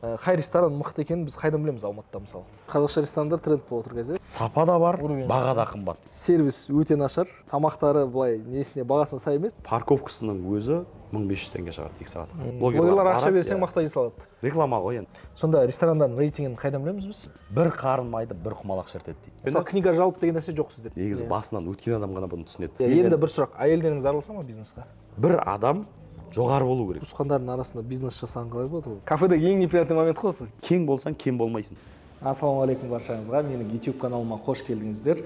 Қай ресторан мықты екенін біз қайдан білеміз Алматыда мысалы? Қазақша ресторандар тренд болып отыр қазір. Сапа да бар, баға да қымбат. Сервис өте нашар. Тамақтары былай несіне бағасына сай емес. Парковкасының өзі 1500 теңге шығады 2 сағат. Блогерлар ақша берсең мақтай салады. Реклама ғой енді. Сонда ресторандардың рейтингін қайдан білеміз біз? Бір қарын майды бір құмалақ шертеді дейді. Мысалы книга жалып деген нәрсе жоқ сізде. Негізі басынан өткен адам ғана бұны түсінеді. Енді бір сұрақ, әйелдеріңіз араласа ма бизнесқа? Бір адам жоғары болу керек. Туысқандардың арасында бизнес жасаған қалай болады ол? Кафедегі ең неприятный момент қой осы. Кең болсаң, кем болмайсың. Ассалаумағалейкум баршаңызға. Менің YouTube каналыма қош келдіңіздер.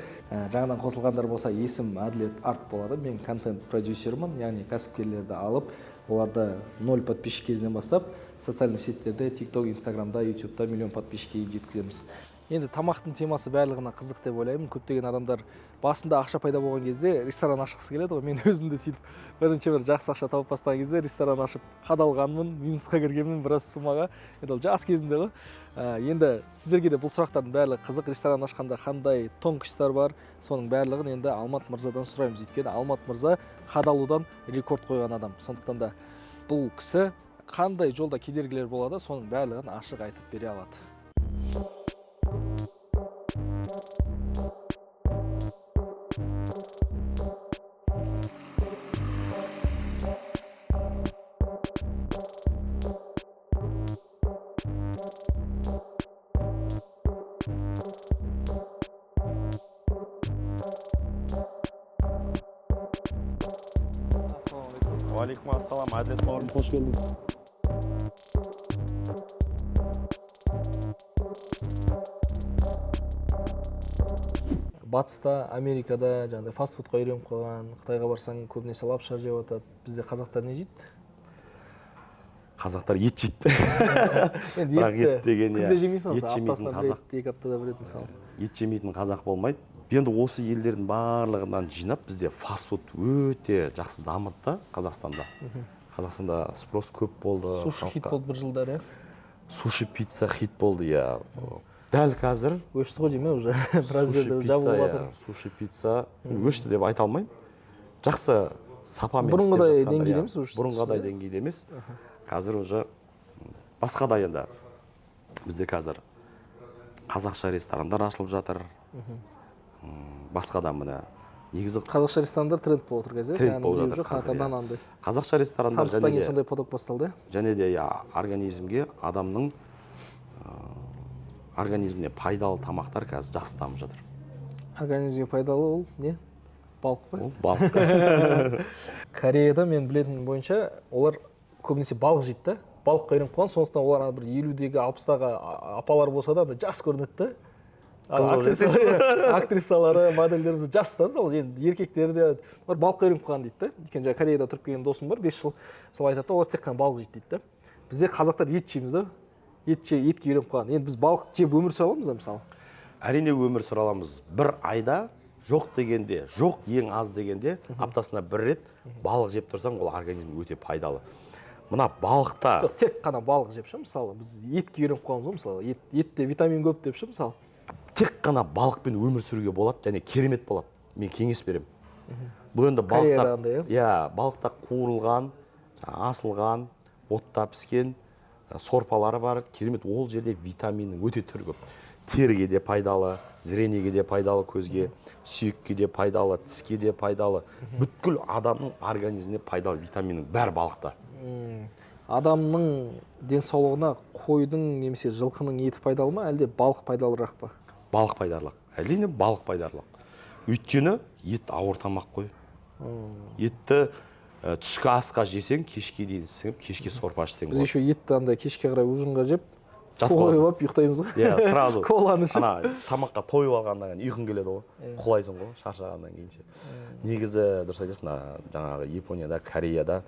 Жаңадан қосылғандар болса, есім Әділет Арт болады. Мен контент продюсермін, яғни кәсіпкерлерді алып, оларды 0 подписчик кезінен бастап социальный сеттерде, TikTok, Instagramда, YouTube'да миллион подписчикке жеткіземіз. Енді тамақтың темасы барлығына қызық деп ойлаймын. Көптеген адамдар басында ақша пайда болған кезде ресторан ашқысы келеді ғой. Мен өзім де сөйтіп бірінші бір жақсы ақша тауып бастаған кезде ресторан ашып қадалғанмын, минусқа кіргенмін біраз сумаға. Енді ол жас кезімде ғой. Енді сіздерге де бұл сұрақтардың барлығы қызық. Ресторан ашқанда қандай тонкостьтар бар, соның барлығын енді Алмат мырзадан сұраймыз. Өйткені Алмат мырза қадалудан рекорд қойған адам. Сондықтан да бұл кісі қандай жолда кедергілер болады, соның барлығын ашық айтып бере алады. Уалейкум ассалам, Әділет бауырым, Қош келдің. Батыста, Америкада жаңағыдай фастфудқа үйреніп қойған, Қытайға барсаң көбінесе лапша жеп жатады. Бізде қазақтар не жейді? Қазақтар ет жейді. Бірақ ет деген күнде жемейсің, ет жемейтін қазақ. 2 аптада бір рет мысалы. Ет жемейтін қазақ болмайды. Енді осы елдердің барлығынан жинап, бізде фастфуд өте жақсы дамыды да Қазақстанда. Қазақстанда спрос көп болды. Суши хит болды бір жылдар, иә? Суши пицца хит болды, иә. Дәл қазір өшті ғой деймін, уже біраз жерде жабылып жатыр. Суши пицца өшті деп айта алмаймын. Жақсы сапамен бұрынғыдай деңгейде емес, бұрынғыдай деңгейде емес. Қазір уже басқа да енді бізде қазір қазақша ресторандар ашылып жатыр. Басқа да міне негізі қазақша ресторандар тренд болып отыр қазір. Тренд болып жатыр. Қазақша ресторандар және де сондай поток басталды. Және де организмге адамның организміне пайдалы тамақтар қазір жақсы дамып жатыр. Организмге пайдалы ол не? Балық па? Ол балық. Кореяда мен білетін бойынша олар көбінесе балық жейді да. Балыққа үйреніп қойған, сондықтан олар бір 50-дегі, 60-дағы апалар болса да жас көрінеді да. Актрисалары, модельдеріміз жас та, мысалы, енді еркектері де олар балыққа үйреніп қойған дейді да. Өйткені жаңа Кореяда тұрып келген досым бар, 5 жыл сол айтады, олар тек қана балық жейді дейді да. Бізде қазақтар ет жейміз да. Етке үйреніп қойған. Енді біз балық жеп өмір сүре аламыз ба мысалы? Әрине өмір сүре аламыз. Бір айда жоқ дегенде, жоқ ең аз дегенде аптасына бір рет балық жеп тұрсаң, ол организмге өте пайдалы. Мына балықта жоқ, тек қана балық жеп ше, мысалы, біз етке үйреніп қойғанбыз ғой, мысалы, етте витамин көп деп ше, мысалы. Тек қана балықпен өмір сүруге болады және керемет болады. Мен кеңес беремін. Бұл енді балықта қуырылған, асылған, отта піскен сорпалары бар. Керемет, ол жерде витаминнің өте түрі көп. Теріге де пайдалы, зрениеге де пайдалы, көзге, сүйекке де пайдалы, тіске де пайдалы. Бүткіл адамның организміне пайдалы витаминнің бәрі балықта. Адамның денсаулығына қойдың немесе жылқының еті пайдалы ма, әлде балық пайдалырақ па? Балық пайдалырақ. Әрине балық пайдалырақ. Өйткені ет ауыр тамақ қой. Етті түскі асқа жесең, кешке дейін сіңіп, кешке сорпа ішсең. Біз еще етті андай кешке қарай ужинға жеп, тойып ұйықтаймыз ғой. Иә, сразу. Коланы ішіп. Тамаққа тойып алғаннан кейін ұйқың келеді ғой. Құлайсың ғой, шаршағаннан кейінше. Негізі дұрыс айтасың, жаңағы Японияда, Кореяда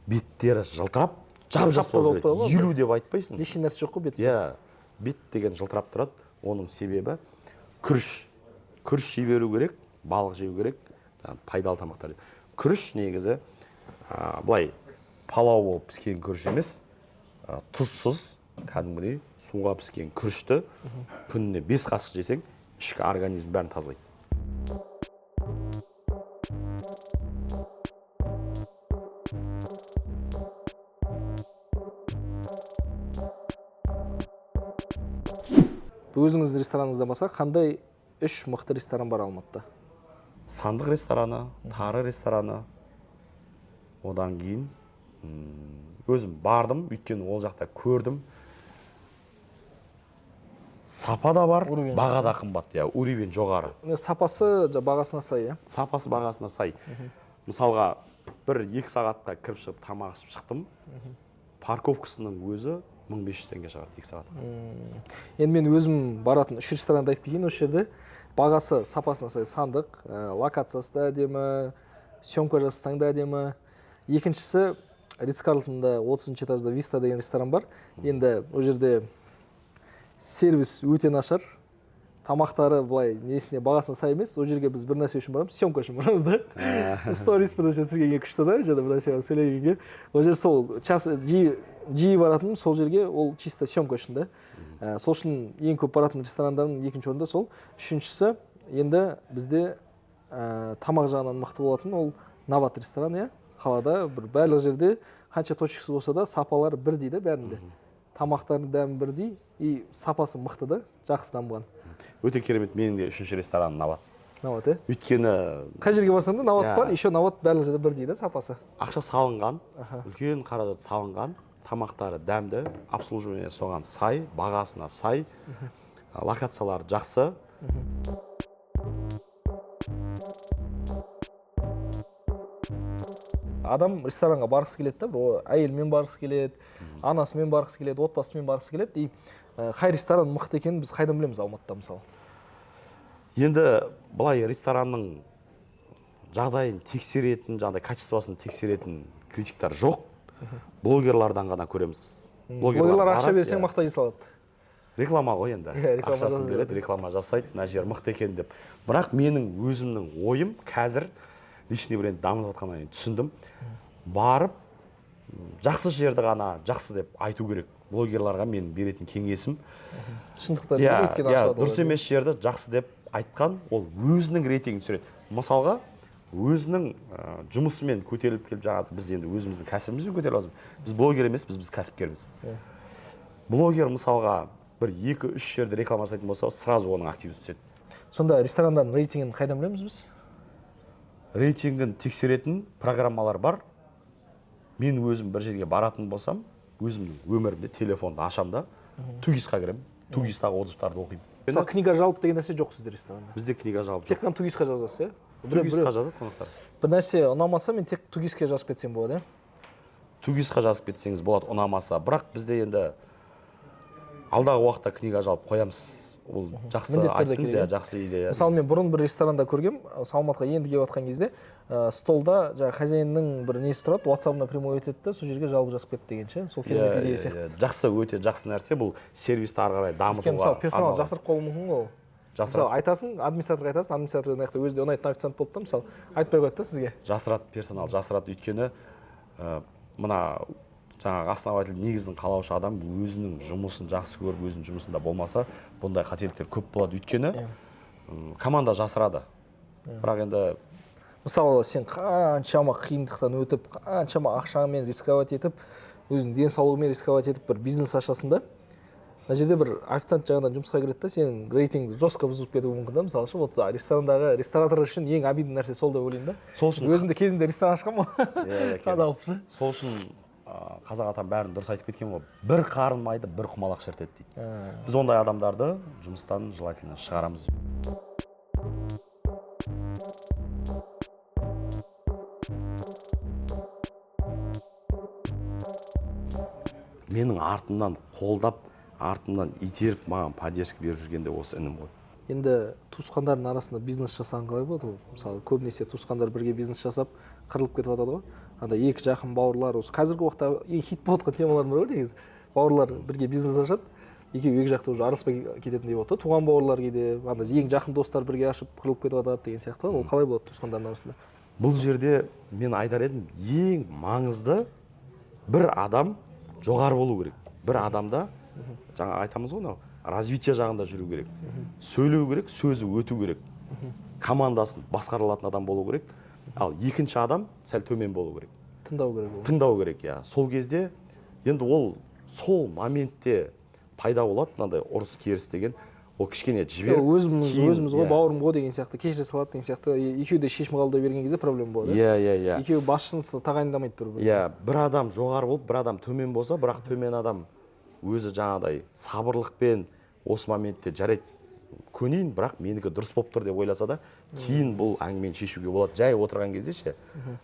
беттері жылтырап, жап-жас болып тұрады. Елу деп айтпайсың. Ешқандай нәрсе жоқ қой бет. Иә, бет деген жылтырап тұрады. Оның себебі күріш. Күріш жей беру керек, балық жеу керек, пайдалы тамақтар. Күріш негізі былай палау болып піскен күріш емес, тұзсыз, кәдімгідей суға піскен күрішті күніне 5 қасық жесең, ішкі организм бәрін тазалайды. өзіңіздің рестораныңыздан басқа қандай 3 мықты ресторан бар Алматыда? Сандық рестораны, Тары рестораны. Одан кейін өзім бардым, өйткені ол жақта көрдім. Сапа да бар, баға да қымбат, уровень жоғары. Сапасы бағасына сай, иә? Сапасы бағасына сай. Мысалға, 1-2 сағатқа кіріп шығып тамақ ішіп шықтым. Парковкасының өзі 1500 теңге шығарды 2 сағатқа. Енді мен өзім баратын 3 ресторанды айтып кетейін, осы жерде бағасы сапасына сай сандық, локациясы да әдемі, съемка жасасаң да әдемі. Екіншісі Ритц-Карлтонда 30 этажда Виста деген ресторан бар. Енді ол жерде сервис өте нашар. Тамақтары былай несіне бағасына сай емес. Ол жерге біз бір нәрсе үшін барамыз, съемка үшін барамыз да. Сторис бір нәрсе түсіргенге күшті да, жада бір нәрсе сөйлегенге. Ол жер сол жиі баратыным сол жерге, ол чисто съемка үшін да. Сол үшін ең көп баратын ресторандардың екінші орында сол. Үшіншісі енді бізде тамақ жағынан мықты болатын ол Нават ресторан, иә. Қалада бір барлық жерде қанша точкасы болса да сапалары бірдей да бәрінде. Тамақтардың дәмі бірдей и сапасы мықты да, жақсы дамыған. Өте керемет, менің де 3-ші рестораным Нават. Нават, иә? Өйткені қай жерге барсаң да Нават бар, еще Нават барлық жерде бірдей да сапасы. Ақша салынған, үлкен қаражат салынған, тамақтары дәмді, обслуживание соған сай, бағасына сай, локациялары жақсы. Адам ресторанға барғысы келеді да, әйелмен барғысы келеді, анасымен барғысы келеді, отбасымен барғысы келеді. Қай ресторан мықты екенін біз қайдан білеміз Алматыда мысалы? Енді былай ресторанның жағдайын тексеретін, жаңағыдай качествосын тексеретін критиктар жоқ. Блогерлардан ғана көреміз. Блогерлар ақша берсең мақта жасалады. Реклама ғой енді. Ақшасын береді, реклама жасайды, мына жер мықты екен деп. Бірақ менің өзімнің ойым қазір личный бренд дамып жатқаннан кейін түсіндім. Барып, жақсы жерді ғана жақсы деп айту керек. Блогерларға мен беретін кеңесім. Шындықта дұрыс емес жерді жақсы деп айтқан, ол өзінің рейтингін түсіреді. Мысалға, өзінің жұмысымен көтеріліп келіп жаңағы біз енді өзіміздің кәсібімізбен көтеріп жатырмыз. Біз блогер емес, біз кәсіпкерміз. Блогер мысалға бір 2-3 жерде реклама жасайтын болса, сразу оның активі түседі. Сонда ресторандардың рейтингін қайдан білеміз біз? Рейтингін тексеретін программалар бар. Мен өзім бір жерге баратын болсам, өзімнің өмірімде телефонды ашам да, тугисқа кіремін, тугистағы отзывтарды оқимын. Мысалы, книга жалып деген нәрсе жоқ сізде ресторанда? Бізде книга жалып жоқ. Тек қана тугисқа жазасыз, иә? Тугисқа жазады қонақтар. Бір нәрсе ұнамаса, мен тек тугиске жазып кетсем болады, иә? Тугисқа жазып кетсеңіз болады, ұнамаса. Бірақ бізде енді алдағы уақытта книга жалып қоямыз. Ол жақсы айттыңыз, жақсы идея. Мысалы, мен бұрын бір ресторанда көргем, Алматыға енді келіп жатқан кезде, столда хозяинның бір несі тұрады, WhatsApp-на прямой өтеді да, сол жерге жалып жазып кетті дегенше. Сол керемет идея сияқты. Жақсы, өте жақсы нәрсе, бұл сервисті ары қарай дамытуға. Мысалы, персонал жасырып қалуы мүмкін ғой. Мысалы, айтасың, администраторға айтасың, администратор мына жақта өзіне ұнайтын официант болды да, мысалы, айтпай қояды да сізге. Жасырады, персонал жасырады, өйткені мына жаңағы основатель негізін қалаушы адам өзінің жұмысын жақсы көріп, өзінің жұмысында болмаса, бұндай қателіктер көп болады. Өйткені команда жасырады. Бірақ енді мысалы, сен қаншама қиындықтан өтіп, қаншама ақшаңмен рисковать етіп, өзің денсаулығымен рисковать етіп бір бизнес ашасың да, мына жерде бір официант жағынан жұмысқа кіреді да, сенің рейтингіңді жестко бұзып кетуі мүмкін да, мысалы үшін, вот ресторандағы ресторатор үшін ең обидный нәрсе сол деп ойлаймын да. Сол үшін өзімде кезінде ресторан ашқанмын. Сол үшін қазақ атам бәрін дұрыс айтып кеткен ғой. Бір қарын майды бір құмалақ шірітеді дейді. Біз ондай адамдарды жұмыстан желательно шығарамыз. Менің артымнан қолдап, артымнан итеріп, маған поддержка беріп жүргенде осы інім ғой. Енді туысқандардың арасында бизнес жасаған қалай болады ол? Мысалы, көбінесе туысқандар бірге бизнес жасап, қырылып кетіп жатады ғой. Анда екі жақын бауырлар, осы қазіргі уақытта ең хит болып жатқан темалардың бірі ғой негізі. Бауырлар бірге бизнес ашады, екеуі екі жақта уже араласпай кететіндей болады. Туған бауырлар кейде, анда ең жақын достар бірге ашып қырылып кетіп жатады деген сияқты. Ол қалай болады туысқандардың арасында? Бұл жерде мен айтар едім, ең маңызды бір адам жоғары болу керек. Бір адамда, жаңа айтамыз ғой, развитие жағында жүру керек. Сөйлеу керек, сөзі өту керек. Командасын басқарылатын адам болу керек. Ал екінші адам сәл төмен болу керек. Тыңдау керек ол. Тыңдау керек, иә. Сол кезде енді ол сол моментте пайда болады, мынандай ұрыс керіс деген. ол кішкене жіберіп өзіміз ғой, бауырым ғой деген сияқты, кешіре салады деген сияқты, екеуі де шешім қабылдай берген кезде проблема болады. Иә. Екеуі басшысы тағайындамайды бір-біріне. Иә, бір адам жоғары болып, бір адам төмен болса, бірақ төмен адам өзі жаңағыдай сабырлықпен осы моментте жарайды, көнейін, бірақ менікі дұрыс болып тұр деп ойласа да, кейін бұл әңгімені шешуге болады. Жай отырған кезде ше.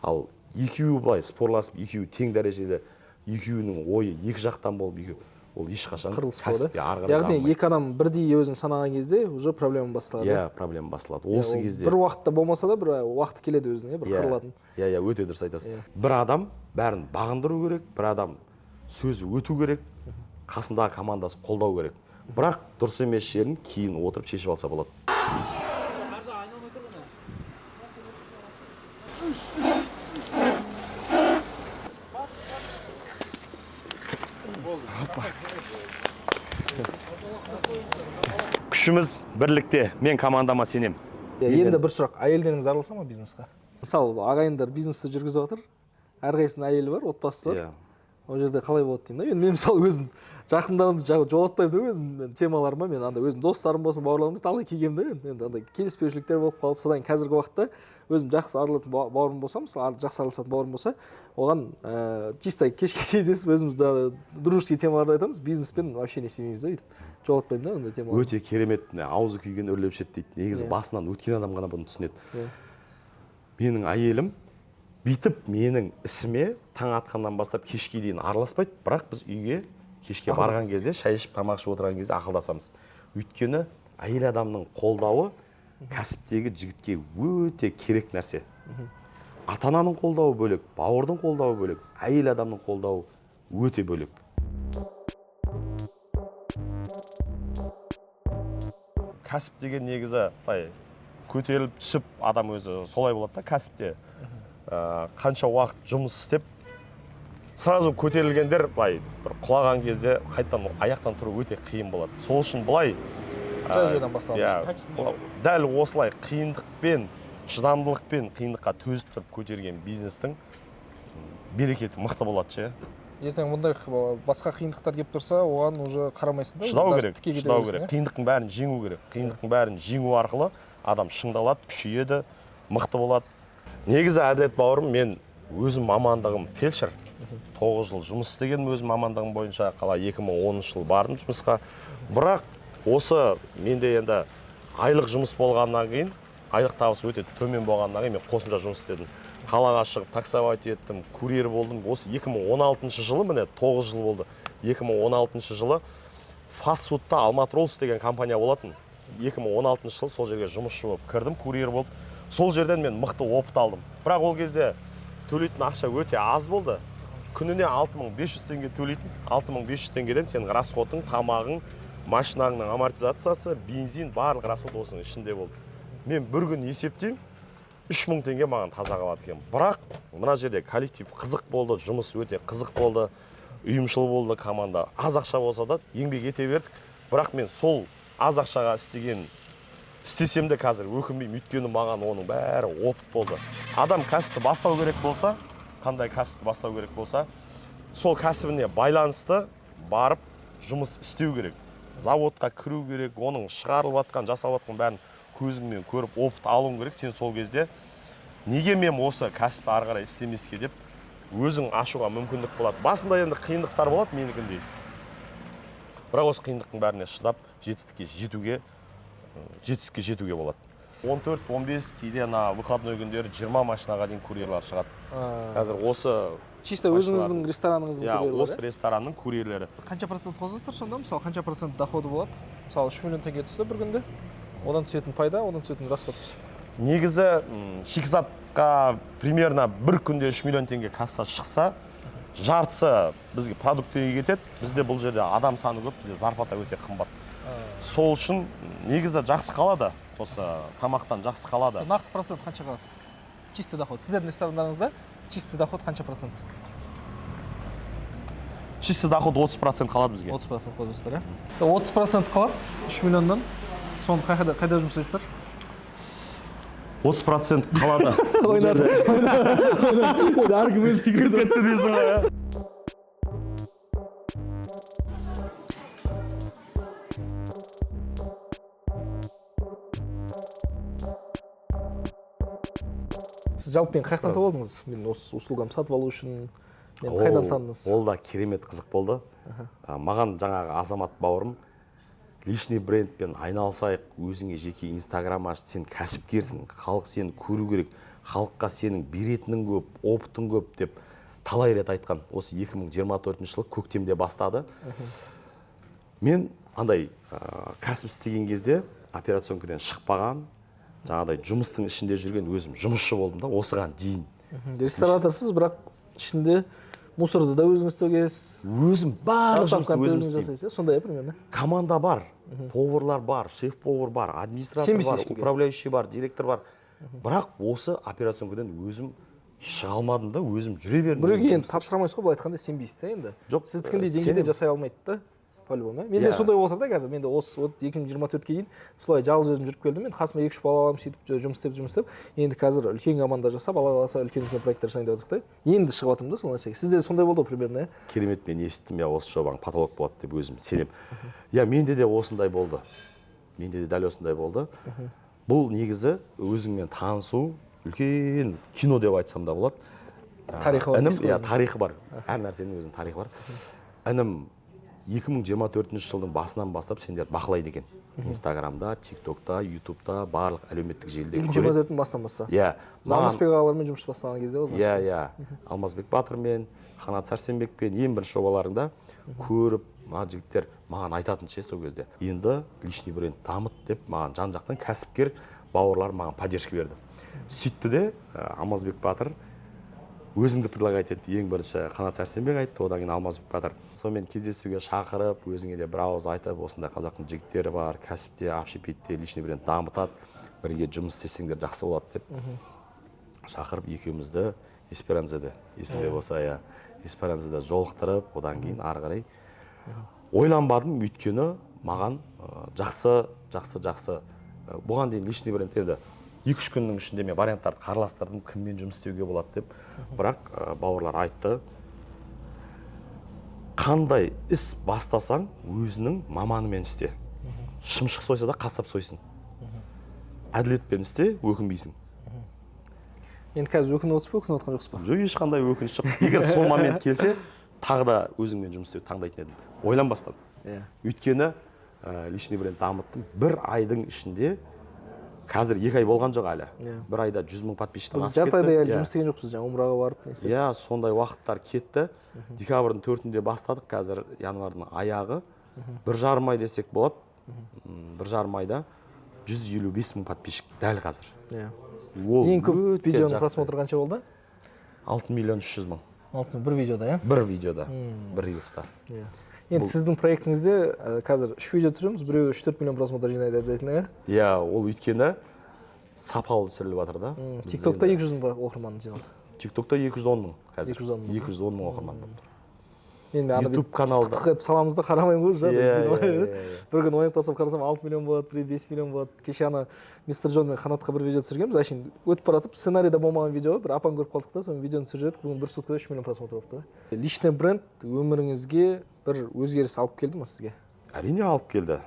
Ал екеуі былай спорласып, екеуі тең дәрежеде, екеуінің ойы екі жақтан болып, ол ешқашан кәсіпке ары қарай дамымайды. Яғни екі адам бірдей өзін санаған кезде уже проблема басталады. Иә, проблема басталады. Осы кезде бір уақытта болмаса да бір уақыт келеді өзіне, бір қырылатын. Иә, өте дұрыс айтасың. Бір адам бәрін бағындыру керек, бір адам сөзі өту керек, қасындағы командасы қолдау керек. Бірақ дұрыс емес жерін кейін отырып шешіп алса болады. Күшіміз бірлікте, мен командама сенем. Енді бір сұрақ, әйелдеріңіз араласа ма бизнесқа? Мысалы, ағайындар бизнесті жүргізіп жатыр, әрқайсысының әйелі бар, отбасы бар. Ол жерде қалай болады деймін да. Мен мысалы өзім жақындарымды жолатпаймын да, өзім темаларыма, мен андай өзім достарым болсын, бауырларымыз талай келгем да, енді андай келіспеушіліктер болып қалып, содан қазіргі уақытта өзім жақсы араласатын бауырым болса, мысалы жақсы араласатын бауырым болса, оған чисто кешке кездесіп өзіміз дружеский темаларды айтамыз, бизнеспен вообще не істемейміз да, өйтіп жолатпаймын да ондай темаларды. Өте керемет, аузы күйген үрлеп ішеді дейді. Негізі басынан өткен адам ғана бұны түсінеді. Менің әйелім бүйтіп менің ісіме таң атқаннан бастап кешке дейін араласпайды, бірақ біз үйге кешке барған кезде, шай ішіп тамақ ішіп отырған кезде ақылдасамыз. Өйткені әйел адамның қолдауы кәсіптегі жігітке өте керек нәрсе. Ата-ананың қолдауы бөлек, бауырдың қолдауы бөлек, әйел адамның қолдауы өте бөлек. Кәсіп деген негізі көтеріліп түсіп адам өзі солай болады да кәсіпте. Қанша уақыт жұмыс істеп, сразу көтерілгендер бір құлаған кезде қайттан аяқтан тұру өте қиын болады. Сол үшін былай жайдан басталады. Дәл осылай қиындықпен, шыдамдылықпен қиындыққа төзіп тұрып көтерген бизнестің берекеті мықты болады ше. Ертең мұндай басқа қиындықтар келіп тұрса, оған уже қарамайсың да. Шыдау керек. Қиындықтың бәрін жеңу керек. Қиындықтың бәрін жеңу арқылы адам шыңдалады, күшейеді, мықты болады. Негізі Әділет бауырым, мен өзім мамандығым фельдшер. 9 жыл жұмыс істеген өзім мамандығым бойынша, қала 2010 жыл бардым жұмысқа. Бірақ осы менде енді айлық жұмыс болғаннан кейін, айлық табысы өте төмен болғаннан кейін мен қосымша жұмыс істедім. Қалаға шығып таксовать еттім, курьер болдым. Осы 2016 жылы, міне 9 жыл болды. 2016 жылы фастфудта Алматы Роллс деген компания болатын. 2016 жылы сол жерге жұмысшы болып кірдім, курьер болып. Сол жерден мен мықты опыт алдым. Бірақ ол кезде төлейтін ақша өте аз болды. Күніне 6500 теңге төлейтін. 6500 теңгеден сенің расходың, тамағың, машинаңның амортизациясы, бензин, барлық расход осының ішінде болды. Мен бір күн есептеймін, 3000 теңге маған таза қалады екен. Бірақ мына жерде коллектив қызық болды, жұмыс өте қызық болды, ұйымшыл болды команда. Аз ақша болса да еңбек ете бердік. Бірақ мен сол аз ақшаға істесем де қазір өкінбеймін, өйткені маған оның бәрі опыт болды. Адам кәсіпті бастау керек болса, қандай кәсіпті бастау керек болса, сол кәсібіне байланысты барып жұмыс істеу керек. Заводқа кіру керек, оның шығарылып жатқан, жасалып жатқан бәрін көзіңмен көріп, опыт алуың керек. Сен сол кезде неге мен осы кәсіпті ары қарай істемеске деп өзің ашуға мүмкіндік болады. Басында енді қиындықтар болады менікіндей. Бірақ осы қиындықтың бәріне шыдап, жетістікке жетуге болады. 14-15 кейде выходной күндері 20 машинаға дейін курьерлар шығады. Қазір осы чисто өзіңіздің рестораныңыздың курьерлері? Осы ресторанның курьерлері. Қанша процент қозғайсыздар сонда? Мысалы, қанша процент доходы болады? Мысалы, 3 миллион теңге түсті бір күнде. Одан түсетін пайда, одан түсетін расход. Негізі шикізатқа примерно бір күнде 3 миллион теңге касса шықса, жартысы бізге продуктіге кетеді. Бізде бұл жерде адам саны көп, бізде зарплата өте қымбат. Сол үшін негізі жақсы қалады. Осы тамақтан жақсы қалады. Нақты процент қанша қалады? Чистый доход. Сіздердің ресторандарыңызда чистый доход қанша процент? Чистый доход 30% қалады бізге. 30% қозғайсыздар, иә? 30% қалады 3 миллионнан. Соны қайда жұмсайсыздар? 30% қалады. Ойнады. Әркім өзі секірді. Кетті дейсің ғой. сіз жалпы мені қаяқтан тауып алдыңыз? Мен осы услугамды сатып алу үшін мені қайдан таныдыңыз? Ол да керемет қызық болды. Маған жаңағы Азамат бауырым личный брендпен айналысайық, өзіңе жеке Инстаграм аш, сен кәсіпкерсің, халық сені көру керек, халыққа сенің беретінің көп, опытың көп деп талай рет айтқан. Осы 2024 жылы көктемде бастады. Мен андай кәсіп істеген кезде операционкадан шықпаған, жаңағыдай жұмыстың ішінде жүрген өзім жұмысшы болдым да, осыған дейін. Рестораторсыз, бірақ ішінде мусорды да өзіңіз төгесіз. Өзім барлық жұмысты өзім істеймін. Сондай примерно. Команда бар, поварлар бар, шеф-повар бар, администратор бар, управляющий бар, директор бар. Бірақ осы операционкадан өзім шыға алмадым да, өзім жүре бердім. Біреуге енді тапсыра алмайсыз ғой, былай айтқанда сенбейсіз да енді. Жоқ, сіздікіндей деңгейде жасай алмайды да. По-любому. Менде сондай отыр да қазір. Менде осы 2024-ке дейін солай жалғыз өзім жүріп келдім. Мен қасыма 2-3 бала аламын, сөйтіп жұмыс істеп. Енді қазір үлкен команда жасап, Алла қаласа үлкен проекттер жасайын деп отырдық та. Енді шығып жатырмын да сол нәрсеге. Сізде сондай болды ғой примерно, иә? Керемет, мен естідім, осы жобаң потолок болады деп өзім сенем. Менде де осындай болды. Менде де дәл осындай болды. Бұл негізі өзіңмен танысу, үлкен кино деп айтсам да болады. Тарихы бар. Тарихы бар. Әр нәрсенің өзінің тарихы бар. Інім 2024 жылдың басынан бастап сендер бақылайды екен. Инстаграмда, ТикТокта, Ютубта, барлық әлеуметтік желіде. 2024 бастан бастап. Алмазбек ағалармен жұмыс бастаған кезде ғой. Алмазбек Батырмен, Қанат Сәрсенбекпен ең бірінші жобаларыңда көріп, жігіттер маған айтатын ше сол кезде. Енді личный бренд дамыт деп маған жан-жақтан кәсіпкер бауырлар маған поддержка берді. Сөйтті де Алмазбек Батыр өзіңді предлагать етті. Ең бірінші Қанат Сәрсенбек айтты, одан кейін Алмазбек Батыр. Сонымен кездесуге шақырып, өзіңе де бір ауыз айтып, осындай қазақтың жігіттері бар, кәсіпте, общепитте личный бренд дамытады, бірге жұмыс істесеңдер жақсы болады деп шақырып, екеумізді Эсперанзада, есімде болса, Эсперанзада жолықтырып, одан кейін ары қарай ойланбадым, өйткені маған жақсы. Бұған дейін личный бренд еді. 2-3 күннің ішінде мен варианттарды қараластырдым, кіммен жұмыс істеуге болады деп. Бірақ бауырлар айтты, қандай іс бастасаң, өзінің маманымен істе. Шымшық сойса да қастап сойсын. Әділетпен істе, өкінбейсің. Енді қазір өкініп отырсыз ба, өкініп отқан жоқсыз ба? Жоқ, ешқандай өкініш жоқ. Егер сол момент келсе, тағы да өзіңмен жұмыс істеуді таңдайтын едім. Ойланбастан. Өйткені личный бренд дамыттым. бір айдың ішінде қазір 2 ай болған жоқ әлі. Бір айда 100 000 подписчиктен асып кетті. Жарты айда әлі жұмыс істеген жоқсыз, умраға барып не істедіңіз? Сондай уақыттар кетті. Декабрьдің 4-інде бастадық, қазір январдың аяғы. 1,5 ай десек болады. 1,5 айда 155 000 подписчик дәл қазір. Ең көп видеоның просмотры қанша болды? 6 миллион 300 000. 6 бір видеода, иә? Бір видеода, бір рилста. Енді сіздің проектіңізде қазір 3 видео түсіреміз, біреуі 3-4 миллион просмотр жинайды дейтін, иә? Ол өйткені сапалы түсіріліп жатыр да. ТикТокта 200 000 оқырман жиналды. ТикТокта 210 000 қазір. 210 000 оқырман. Енді YouTube каналда құттықтап саламыз да қарамаймын ғой. Бір күн ойнап тастап қарасам 6 миллион болады, 5 миллион болады. Кеше ана Мистер Джон мен Қанатқа бір видео түсіргенбіз. Әшейін өтіп баратып, сценарийда болмаған видео, бір апан көріп қалдық та, соны видеоны түсіріп едік. Бүгін бір суткада 3 миллион просмотр болыпты. Личный бренд өміріңізге бір өзгеріс алып келді ме сізге? Әрине алып келді.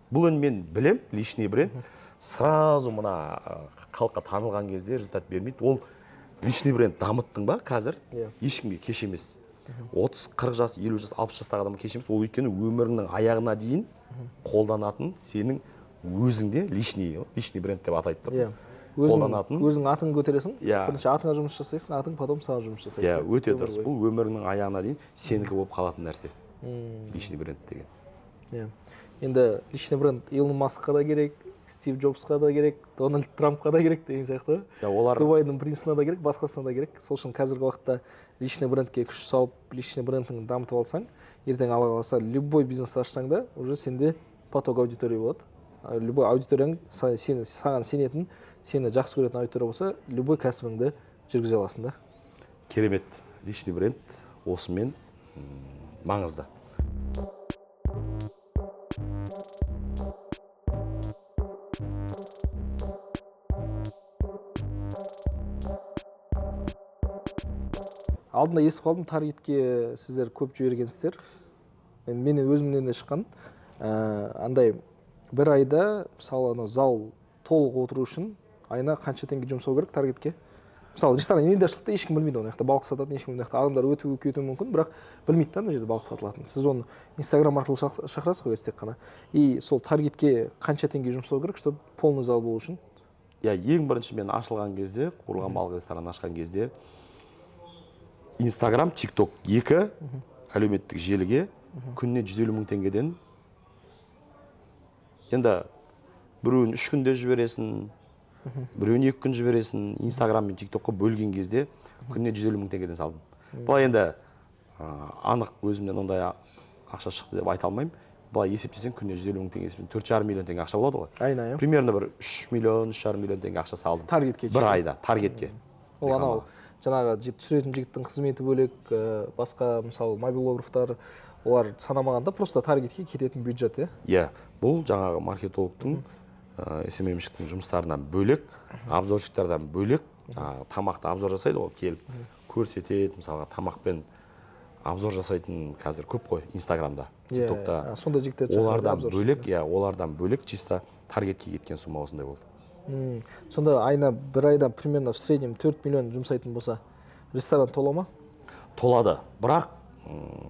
Бұл енді мен білем, личный бренд сразу мына халыққа танылған кезде результат бермейді. Ол личный бренд дамыттың ба қазір? Ешкімге кеш емес. 30, 40 жас, 50 жас, 60 жастағы адамға кеш емес. Ол өйткені өміріңнің аяғына дейін қолданатын сенің өзіңде личный бренд деп атайды тұр. Өзің атың көтересің, бірінші атыңа жұмыс жасайсың, атың потом саған жұмыс жасайды. Өте дұрыс. Бұл өміріңнің аяғына дейін сенікі болып қалатын нәрсе. Личный бренд деген. Енді личный бренд Илон Маскқа да керек, Стив Джобсқа да керек, Дональд Трампқа да керек деген сияқты. Дубайдың принціне да керек, басқасына да керек. Сол үшін қазіргі уақытта личный брендке күш салып, личный брендіңді дамытып алсаң, ертең Алла қаласа любой бизнес ашсаң да, уже сенде поток аудитория болады. Любой аудиторияң саған сенетін, сені жақсы көретін аудитория болса, любой кәсібіңді жүргізе аласың да. Керемет. Личный бренд осымен маңызды. Алдында естіп қалдым, таргетке сіздер көп жібергенсіздер. Мен өзімнен де шыққан. Андай бір айда мысалы зал толық отыру үшін айына қанша теңге жұмсау керек таргетке? мысалы ресторан недашылықта ешкім білмейді, оны жақта балық сататын ешкім білмейді, адамдар өтіп кетуі мүмкін, бірақ білмейді да мына жерде балық сатылатынын. Сіз оны инстаграм арқылы шақырасыз ғой тек қана. И сол таргетке қанша теңге жұмсау керек, чтобы полный зал болу үшін? Ең бірінші мен ашылған кезде, құрылған балық ресторан ашқан кезде Инстаграм, ТикТок 2 әлеуметтік желіге күніне 150 мың теңгеден, енді біреуін 3 күнде жібересің, біреуін 2 күн жібересің, Инстаграм мен ТикТокқа бөлген кезде күніне 150 мың теңгеден салдым. Бұлай енді анық өзімнен ондай ақша шықты деп айта алмаймын. Бұлай есептесең күніне 150 мың теңгесімен 4,5 миллион теңге ақша болады ғой. Айына, Примерно бір 3 миллион, 3,5 миллион теңге ақша салдым. Таргетке. Бір айда, таргетке. Ол анау жаңағы түсіретін жігіттің қызметі бөлек, басқа мысалы мобилографтар, олар санамағанда просто таргетке кететін бюджет, Иә, бұл жаңағы маркетологтың, SMM-шіктің жұмыстарынан бөлек, обзорщиктардан бөлек, тамақты обзор жасайды ғой, келіп көрсетеді, мысалға тамақпен обзор жасайтын қазір көп қой Инстаграмда, ТикТокта. Сонда жігіттер олардан бөлек чисто таргетке кеткен сумма осындай болды. Сонда айына бір айда примерно в среднем 4 миллион жұмсайтын болса, ресторан тола ма? Толады, бірақ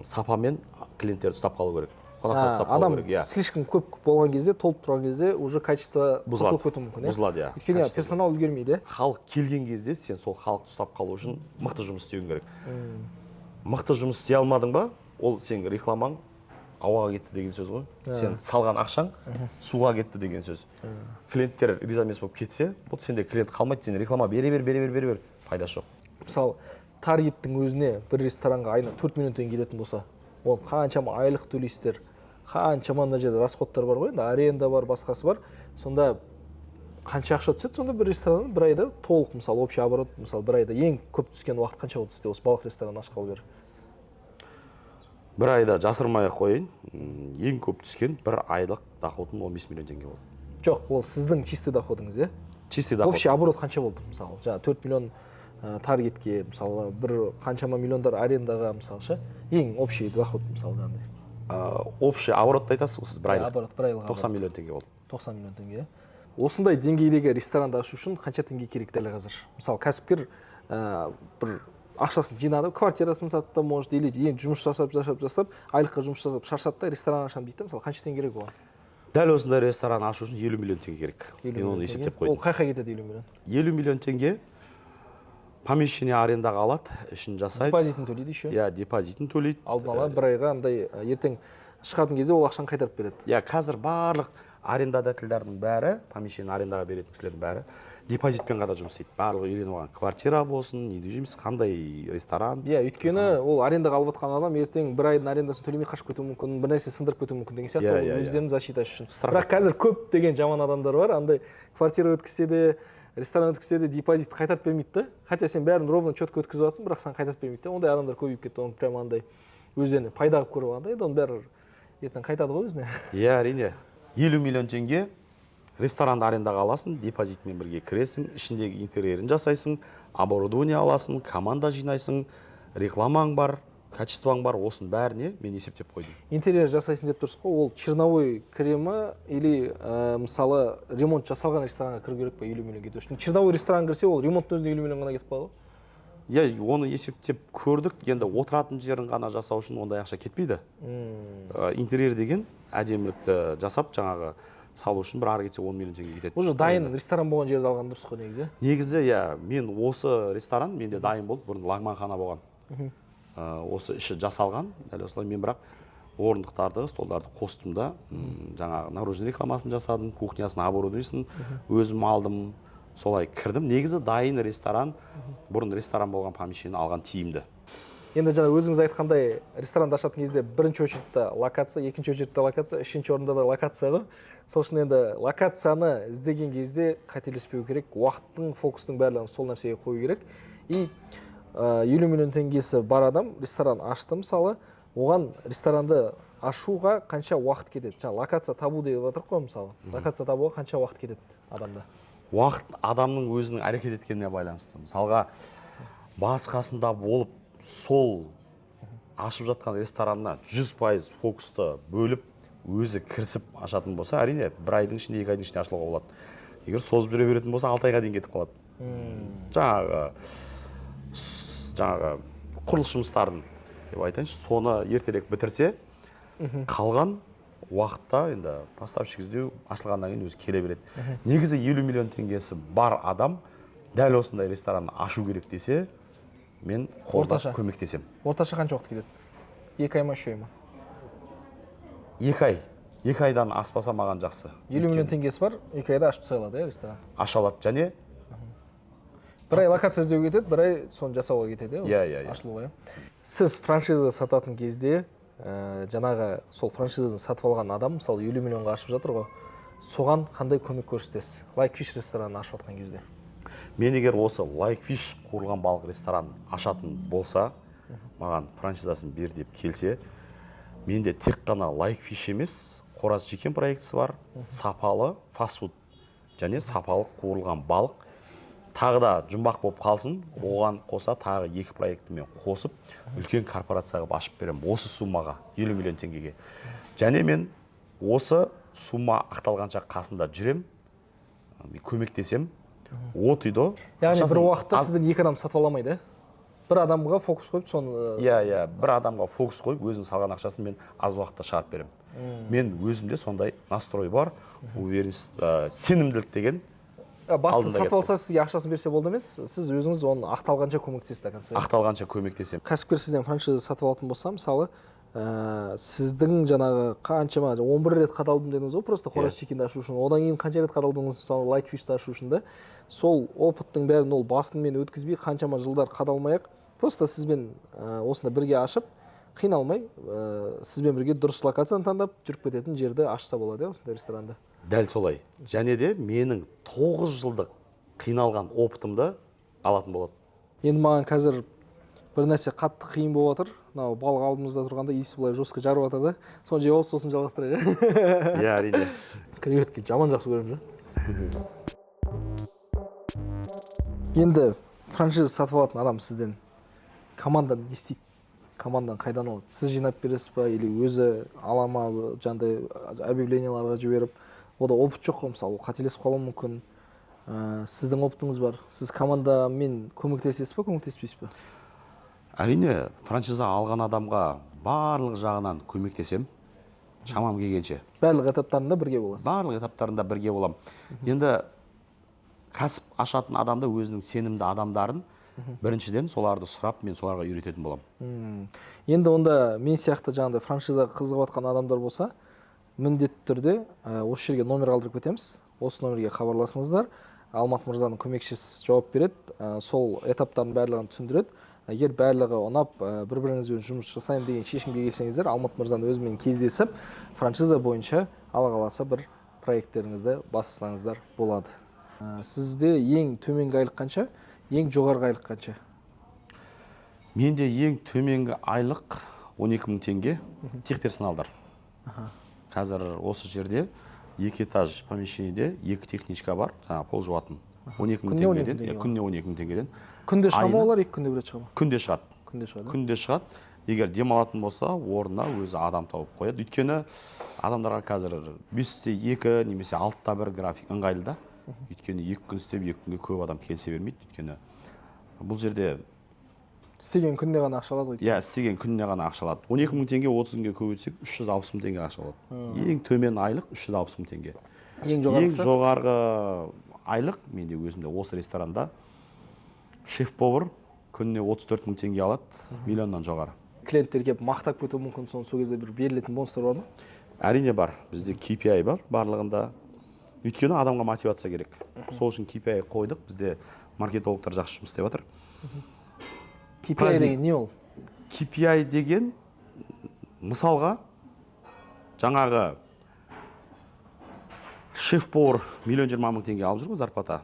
сапамен клиенттерді ұстап қалу керек. Адам слишком көп болған кезде, толып тұрған кезде уже качество бұзылып кетуі мүмкін. Бұзылады, өйткені персонал үлгермейді. Халық келген кезде сен сол халықты ұстап қалу үшін мықты жұмыс істеуің керек. Мықты жұмыс істей алмадың ба, ол сен рекламаң ауаға кетті деген сөз ғой. Сен салған ақшаң суға кетті деген сөз. Клиенттер риза емес болып кетсе, бұл сенде клиент қалмайды, сен реклама бере бер, пайдасы жоқ. Мысалы, таргеттің өзіне бір ресторанға айына 4 миллион теңге кететін болса, ол қаншама айлық төлейсіздер, қаншама мына жерде расходтар бар ғой, енді аренда бар, басқасы бар. Сонда қанша ақша түседі, сонда бір ресторан бір айда толық, мысалы общий оборот, мысалы бір айда ең көп түскен уақыт қанша болды сізде осы балық рестораны ашқалы бері? Бір айда жасырмай-ақ қояйын, ең көп түскен бір айлық доходым 15 миллион теңге болды. Жоқ, ол сіздің чистый доходыңыз, Чистый доход. Общий оборот қанша болды, мысалы? Жаңа 4 миллион таргетке, мысалы, бір қаншама миллиондар арендаға, мысалы, ең общий доход, мысалы, жаңағыдай. Общий оборотты айтасыз ғой сіз бір айлық. Оборот, бір айлық. 90 миллион теңге болды. 90 миллион теңге. Осындай деңгейдегі ресторанды ашу үшін қанша теңге керек дәл қазір? Мысалы, кәсіпкер бір ақшасын жинады, квартирасын сатты, может, или жұмыс жасап, айлыққа жұмыс жасап, шаршатты, ресторан ашам дейді, мысалы, қанша теңге керек оған? Дәл осындай ресторан ашу үшін 50 миллион теңге керек. Мен оны есептеп қойдым. Ол қай кетеді 50 миллион? 50 миллион теңге помещение арендаға алады, ішін жасайды. Депозитін төлейді еще? Депозитін төлейді. Алдын ала бір айға андай ертең шығатын кезде ол ақшаны қайтарып береді. Қазір барлық арендодательдердің бәрі, помещение арендаға беретін кісілердің бәрі депозитпен ғана жұмыс істейді. Барлығы үйреніп алған, квартира болсын, недвижимость, қандай ресторан. Өйткені ол арендаға алып отқан адам ертең бір айдың арендасын төлемей қашып кетуі мүмкін, бір нәрсе сындырып кетуі мүмкін деген сияқты, өздерін защитасы үшін. Бірақ қазір көп деген жаман адамдар бар, андай квартира өткізсе де, ресторан өткізсе де депозитті қайтарып бермейді да. Хотя сен бәрін ровно четко өткізіп жатсың, бірақ саған қайтарып бермейді да. Ондай адамдар көбейіп кетті, оны прямо андай өздеріне пайда қылып көріп алғанда, оның бәрі ертең қайтады ғой өзіне. Әрине. 50 миллион теңге ресторанды арендаға аласың, депозитмен бірге кіресің, ішіндегі интерьерін жасайсың, оборудование аласың, команда жинайсың, рекламаң бар, качествоң бар, осының бәріне мен есептеп қойдым. Интерьер жасайсың деп тұрсыз ғой, ол черновой кремі или мысалы ремонт жасалған ресторанға кіру керек па 50 миллион кету үшін? Черновой ресторан кірсе, ол ремонттың өзіне 50 миллион ғана кетіп қалады ғой? Оны есептеп көрдік, енді отыратын жерін ғана жасау үшін ондай ақша кетпейді. Интерьер деген әдемілікті жасап, жаңағы салу үшін бір ары кетсе 10 миллион теңге кетеді. Уже дайын ресторан болған жерді алған дұрыс қой негізі? Негізі, мен осы ресторан менде дайын болды, бұрын лагманхана болған. Осы іші жасалған, дәл осылай мен бірақ орындықтарды, столдарды қостым да, жаңағы наружный рекламасын жасадым, кухнясын, оборудованиесін өзім алдым, солай кірдім. Негізі дайын ресторан, бұрын ресторан болған помещение алған тиімді. Енді жаңа өзіңіз айтқандай ресторанды ашатын кезде бірінші очередте локация, екінші очередте локация, үшінші орында да локация ғой. Сол үшін енді локацияны іздеген кезде қателеспеу керек, уақыттың, фокустың барлығын сол нәрсеге қою керек. И 50 миллион теңгесі бар адам ресторан ашты мысалы, оған ресторанды ашуға қанша уақыт кетеді? Жаңа локация табу деп отыр ғой мысалы. Локация табуға қанша уақыт кетеді адамда? Уақыт адамның өзінің әрекет еткеніне байланысты. Мысалға басқасында болып сол ашып жатқан ресторанына 100% фокусты бөліп, өзі кірісіп ашатын болса, әрине, бір айдың ішінде, 2 айдың ішінде ашылуға болады. Егер созып жүре беретін болса, 6 айға дейін кетіп қалады. жаңағы құрылыс жұмыстарын деп айтайыншы, соны ертерек бітірсе, қалған уақытта енді поставщик іздеу ашылғаннан кейін өзі келе береді. Негізі 50 миллион теңгесі бар адам дәл осындай ресторан ашу керек десе, мен қолдап көмектесем. Орташа қанша уақыт кетеді? 2 ай ма, 3 ай ма? 2 ай. 2 айдан аспаса маған жақсы. 50 миллион теңгесі бар, 2 айда ашып тастай алады, ресторан? Аша алады, және бір ай локация іздеу кетеді, бір ай соны жасауға кетеді, ашылуға. Сіз франшиза сататын кезде, жаңағы сол франшизаны сатып алған адам, мысалы 50 миллионға ашып жатыр ғой, соған қандай көмек көрсетесіз? Like-Fish ресторанын ашып жатқан кезде. Мен егер осы Like-Fish қуырылған балық ресторан ашатын болса, маған франшизасын бер деп келсе, менде тек қана Like-Fish емес, Қораз Жекен проектісі бар, сапалы фастфуд және сапалы қуырылған балық. Тағы да жұмбақ болып қалсын, оған қоса тағы 2 проекті мен қосып, үлкен корпорация қылып ашып берем осы суммаға, 50 миллион теңгеге. Және мен осы сумма ақталғанша қасында жүрем, көмектесем, от үйді. Яғни бір уақытта сізден 2 адам сатып аламайды? Бір адамға фокус қойып, соны... бір адамға фокус қойып, өзінің салған ақшасын мен аз уақытта шығарып берем. Мен өзімде сондай настрой бар, сенімділік деген. Басты сатып алса сізге ақшасын берсе болды емес, сіз өзіңіз оны ақталғанша көмектесіз. Ақталғанша көмектесем. Кәсіпкер сізден франшиза сатып алатын болса, мысалы, сіздің жаңағы қаншама 11 рет қадалдым дедіңіз ғой, просто Қораз Жекенді ашу үшін. Одан кейін қанша рет қадалдыңыз, мысалы, Like-Fish'ті ашу үшін да. Сол опыттың бәрін ол басынмен өткізбей, қаншама жылдар қадалмай-ақ, просто сізбен осында бірге ашып, қиналмай, сізбен бірге дұрыс локацияны таңдап, жүріп кететін жерді ашса болады, осындай ресторанды. Дәл солай. Және де менің 9 жылдық қиналған опытымды алатын болады. Енді маған қазір бір нәрсе қатты қиын болып жатыр. Мынау балық алдымызда тұрғанда иісі былай жостқа жарып жатыр да. Соны жеп алып сосын жалғастырайық. Әрине. Креветке жаман жақсы көремін. Енді франшиза сатып алатын адам сізден командадан не істейді? Командадан қайдан алады? Сіз жинап бересіз ба, или өзі ала ма, жаңағыдай объявленияларға жіберіп, ода опыт жоқ қой, мысалы, қателесіп қалуы мүмкін. Сіздің опытыңыз бар. Сіз командамен көмектесесіз ба, көмектеспейсіз ба? Әрине, франшиза алған адамға барлық жағынан көмектесем, шамам келгенше. Барлық этаптарында бірге боласыз? Барлық этаптарында бірге болам. Енді кәсіп ашатын адамда өзінің сенімді адамдарын біріншіден соларды сұрап, мен соларға үйрететін болам. Енді онда мен сияқты жаңағыдай франшизаға қызығып жатқан адамдар болса, міндетті түрде осы жерге номер қалдырып кетеміз. Осы номерге хабарласыңыздар. Алмат мырзаның көмекшісі жауап береді. Сол этаптардың барлығын түсіндіреді. Егер барлығы ұнап, бір-біріңізбен жұмыс жасаймын деген шешімге келсеңіздер, Алмат мырзаның өзімен кездесіп, франшиза бойынша ала қаласа бір проекттеріңізді бастасаңыздар болады. Сізде ең төменгі айлық қанша, ең жоғарғы айлық қанша? Менде ең төменгі айлық 12 000 теңге, тек персоналдар. Қазір осы жерде 2 этаж помещениеде 2 техничка бар, пол жуатын. 12 000 теңгеден, күніне 12 000 теңгеден. Күнде шыға ма олар, 2 күнде бір рет шыға ма? Күнде шығады. Күнде шығады. Егер демалатын болса, орнына өзі адам тауып қояды. Өйткені адамдарға қазір 5-2 немесе 6-1 график ыңғайлы да. Өйткені 2 күн істеп, 2 күнге көп адам келсе бермейді. Өйткені бұл жерде істеген күнде ғана ақша алады ғой. Істеген күніне ғана ақша алады. 12 000 теңге 30 күнге көбейтсек 360 000 теңге ақша алады. Ең төмен айлық 360 000 теңге. Ең жоғарғы айлық менде өзімде осы ресторанда шеф-повар күніне 34 000 теңге алады, миллионнан жоғары. Клиенттер келіп мақтап кетуі мүмкін, сол кезде бір берілетін бонустар бар ма? Әрине бар. Бізде KPI бар барлығында. Өйткені адамға мотивация керек. Сол үшін KPI қойдық. Бізде маркетологтар жақсы жұмыс істеп жатыр. KPI деген не ол? KPI деген мысалға жаңағы шеф-повар 1 20 000 теңге алып жүр ғой зарплата.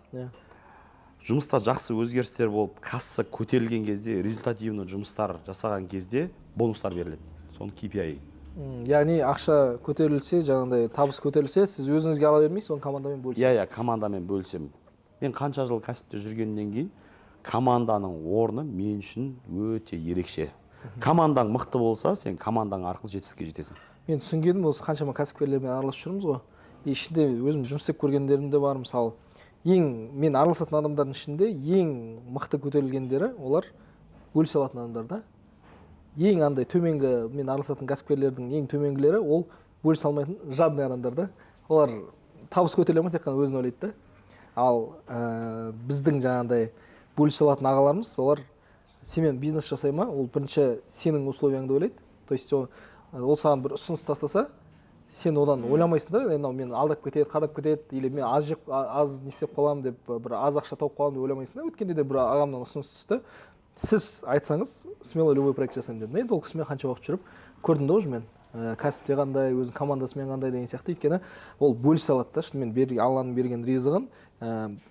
Жұмыста жақсы өзгерістер болып, касса көтерілген кезде, результативный жұмыстар жасаған кезде бонустар беріледі. Соны KPI. Яғни ақша көтерілсе, жаңағыдай табыс көтерілсе, сіз өзіңізге ала бермейсіз, оны командамен бөлісесіз? Командамен бөлісем. Мен қанша жыл кәсіпте жүргеннен кейін, команданың орны мен үшін өте ерекше. Командаң мықты болса, сен командаң арқылы жетістікке жетесің. Мен түсінгенім, осы қаншама кәсіпкерлермен араласып жүрміз ғой. Ішінде өзім жұмыс істеп көргендерім де бар, мысалы, мен араласатын адамдардың ішінде ең мықты көтерілгендері олар бөлісе алатын адамдар да. Ең андай төменгі мен араласатын кәсіпкерлердің ең төменгілері ол бөлісе алмайтын жадный адамдар да. Олар табыс көтере алмайды, тек қана өзін ойлайды да. Ал біздің жаңағыдай бөлісе алатын ағаларымыз, олар сенімен бизнес жасай ма, ол бірінші сенің условияңды ойлайды. То есть ол саған бір ұсыныс тастаса, сен одан ойламайсың да, мен алдап кетеді, қадап кетеді, или мен аз не істеп қаламын деп, бір аз ақша тауып қаламын деп ойламайсың да. Өткенде де бір ағамнан ұсыныс түсті. Сіз айтсаңыз, смело любой проект жасаймын дедім. Енді ол кісімен қанша уақыт жүріп көрдім да уже мен. Кәсіпте қандай, өзінің командасымен қандай деген сияқты. Өйткені ол бөлісе алады да, шынымен Алланың берген ризығын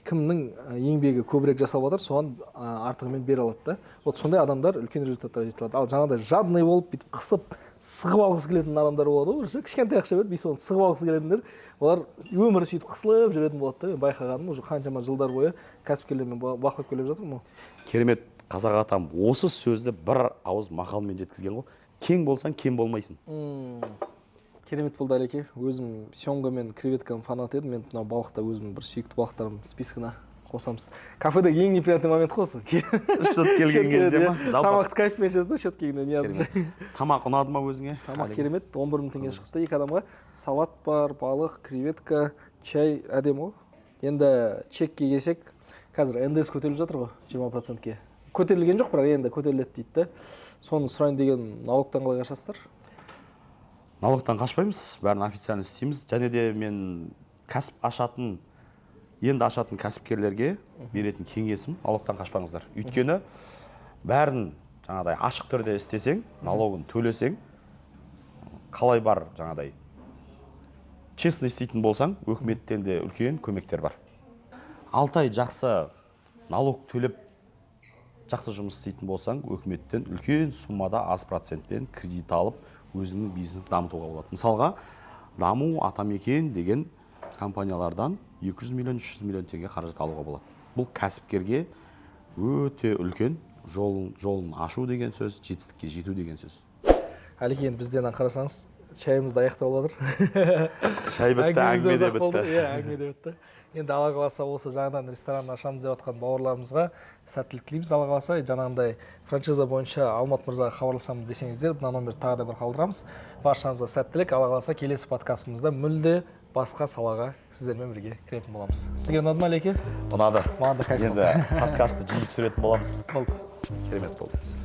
кімнің еңбегі көбірек жасап жатыр, соған артығымен бере алады да. Вот сондай адамдар үлкен результаттарға жете алады. Ал жаңағыдай жадный болып, бүйтіп қысып, сығып алғысы келетін адамдар болады ғой. Кішкентай ақша беріп, соны сығып алғысы келетіндер, олар өмірі сөйтіп қысылып жүретін болады да. Байқағаным, уже қаншама жылдар бойы кәсіпкерлермен бақылап келіп жатырмын. Керемет, қазақ атам осы сөзді бір ауыз мақалмен жеткізген ғой. Кең болсаң, кем болмайсың. Керемет болды, Алеке. Өзім сёмга мен креветканың фанаты едім. Мен мынау балықта өзімнің бір сүйікті балықтарым спискына қосамыз. Кафедегі ең неприятный момент қой осы. Счет келген кезде ма? Тамақты кайфпен ішесің да, счет келгенде не ады. Тамақ ұнады ма өзіңе? Тамақ керемет, 11 мың теңге шықты. Екі адамға салат бар, балық, креветка, чай, әдемі ғой. Енді чекке келсек, қазір НДС көтеріліп жатыр ғой, 20%-ке. Көтерілген жоқ, бірақ енді көтеріледі дейді. Соны сұрайын деген налогтан қалай қашасыздар? Налогтан қашпаймыз, бәрін официально істейміз. Және де мен енді ашатын кәсіпкерлерге беретін кеңесім, налогтан қашпаңыздар. Өйткені бәрін жаңағыдай ашық түрде істесең, налогын төлесең, қалай бар жаңағыдай честно істейтін болсаң, өкіметтен де үлкен көмектер бар. 6 ай жақсы налог төлеп жақсы жұмыс істейтін болсаң, өкіметтен үлкен суммада аз процентпен кредит алып, өзіңнің бизнесін дамытуға болады. Мысалға, Даму Атамекен деген компаниялардан 200 миллион, 300 миллион теңге қаражат алуға болады. Бұл кәсіпкерге өте үлкен жолын ашу деген сөз, жетістікке жету деген сөз. Алеке, енді бізден қарасаңыз, шайымыз да аяқталып жатыр. Шай бітті, әңгіме де бітті. Иә, әңгіме де бітті. Енді Алла қаласа осы жаңадан ресторан ашамыз деп жатқан бауырларымызға сәттілік тілейміз. Алла қаласа жаңағындай франшиза бойынша Алмат мырзаға хабарласамыз десеңіздер, мына номерді тағы да бір қалдырамыз. Баршаңызға сәттілік. Алла қаласа келесі подкастымызда мүлде басқа салаға сіздермен бірге кіретін боламыз. Сізге ұнады ма, Алеке? Ұнады. Маған да кайф болды. Енді подкастты жиі түсіретін боламыз. Болды. Керемет болды.